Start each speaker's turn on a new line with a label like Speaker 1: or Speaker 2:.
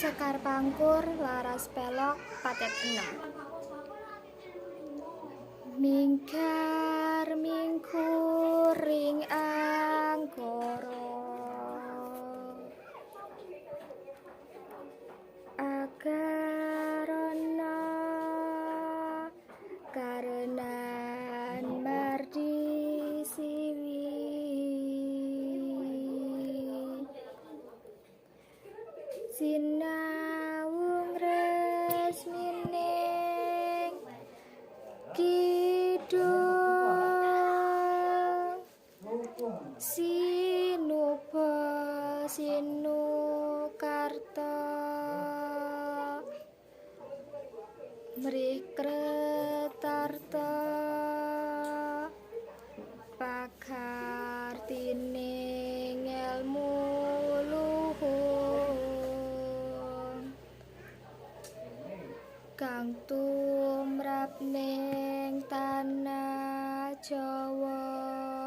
Speaker 1: Sekar Pangkur laras pelok patet enem. Mingkar mingkur ring angkara akarana karenan mardi siwi sinawung resmining kidung sinupa sinukarta mrih kretarta pakartining ilmu luhur kang tumrap ning tanah Jawa.